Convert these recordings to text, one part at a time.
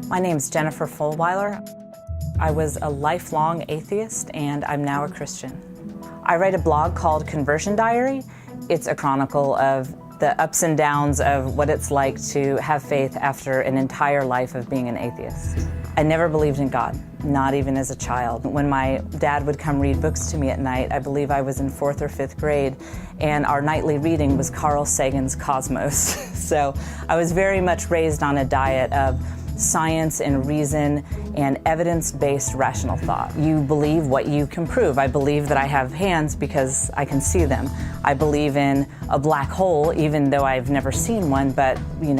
My name's Jennifer Fulweiler. I was a lifelong atheist, and I'm now a Christian. I write a blog called Conversion Diary. It's a chronicle of the ups and downs of what it's like to have faith after an entire life of being an atheist. I never believed in God, not even as a child. When my dad would come read books to me at night, I believe I was in 4th or 5th grade, and our nightly reading was Carl Sagan's Cosmos. So I was very much raised on a diet of science and reason and evidence-based rational thought. You believe what you can prove. I believe that I have hands because I can see them. I believe in a black hole, even though I've never seen one, but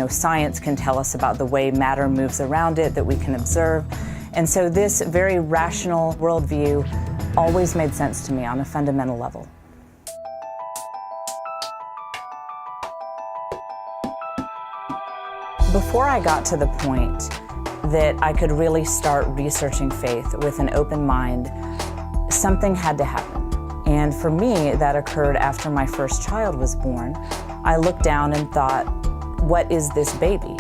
science can tell us about the way matter moves around it that we can observe. And so this very rational worldview always made sense to me on a fundamental level. Before I got to the point that I could really start researching faith with an open mind, something had to happen. And for me, that occurred after my first child was born. I looked down and thought, what is this baby?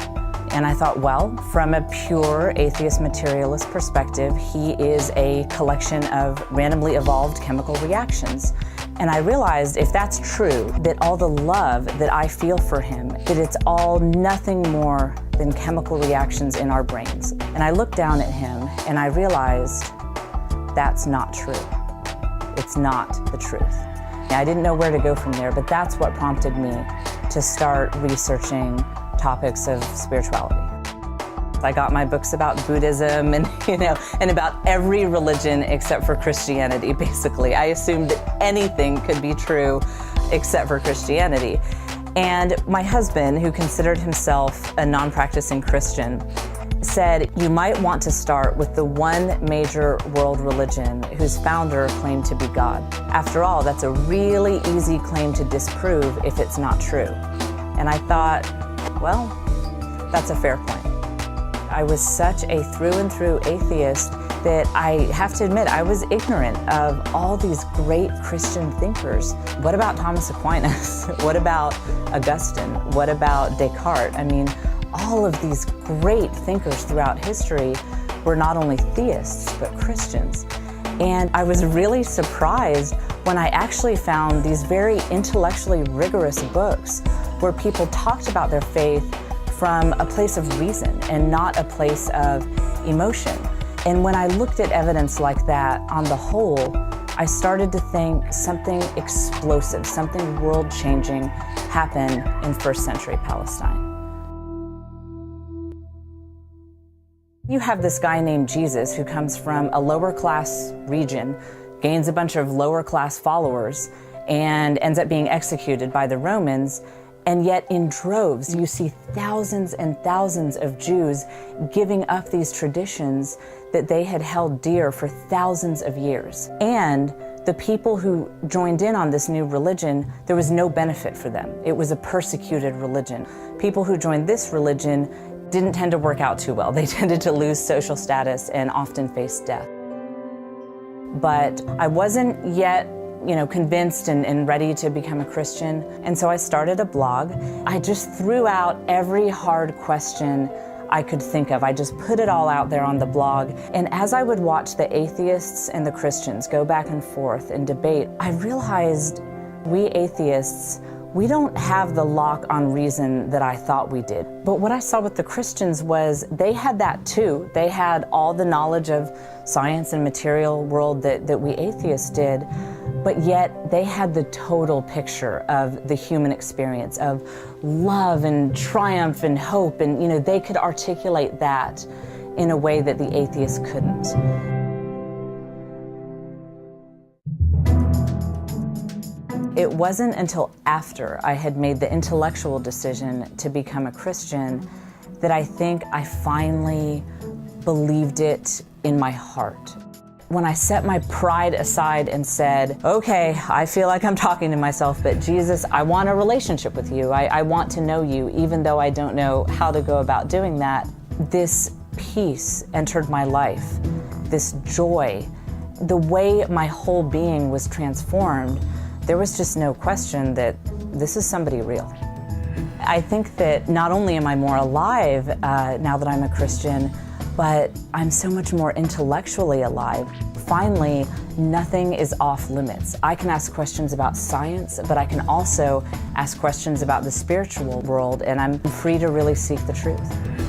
And I thought, well, from a pure atheist materialist perspective, he is a collection of randomly evolved chemical reactions. And I realized if that's true, that all the love that I feel for him, that it's all nothing more than chemical reactions in our brains. And I looked down at him and I realized that's not true. It's not the truth. I didn't know where to go from there, but that's what prompted me to start researching topics of spirituality. I got my books about Buddhism and about every religion except for Christianity, basically. I assumed that anything could be true except for Christianity. And my husband, who considered himself a non-practicing Christian, said, you might want to start with the one major world religion whose founder claimed to be God. After all, that's a really easy claim to disprove if it's not true. And I thought, well, that's a fair point. I was such a through and through atheist that I have to admit I was ignorant of all these great Christian thinkers. What about Thomas Aquinas? What about Augustine? What about Descartes? I mean, all of these great thinkers throughout history were not only theists, but Christians. And I was really surprised when I actually found these very intellectually rigorous books where people talked about their faith from a place of reason and not a place of emotion. And when I looked at evidence like that on the whole, I started to think something explosive, something world-changing happened in first century Palestine. You have this guy named Jesus who comes from a lower class region, gains a bunch of lower class followers, and ends up being executed by the Romans. And yet in droves, you see thousands and thousands of Jews giving up these traditions that they had held dear for thousands of years. And the people who joined in on this new religion, there was no benefit for them. It was a persecuted religion. People who joined this religion didn't tend to work out too well. They tended to lose social status and often face death. But I wasn't yet convinced and ready to become a Christian. And so I started a blog. I just threw out every hard question I could think of. I just put it all out there on the blog. And as I would watch the atheists and the Christians go back and forth and debate, I realized we atheists, we don't have the lock on reason that I thought we did. But what I saw with the Christians was they had that too. They had all the knowledge of science and material world that we atheists did, but yet they had the total picture of the human experience of love and triumph and hope, and they could articulate that in a way that the atheists couldn't. It wasn't until after I had made the intellectual decision to become a Christian that I think I finally believed it in my heart. When I set my pride aside and said, okay, I feel like I'm talking to myself, but Jesus, I want a relationship with you. I want to know you, even though I don't know how to go about doing that. This peace entered my life, this joy, the way my whole being was transformed. There was just no question that this is somebody real. I think that not only am I more alive now that I'm a Christian, but I'm so much more intellectually alive. Finally, nothing is off limits. I can ask questions about science, but I can also ask questions about the spiritual world, and I'm free to really seek the truth.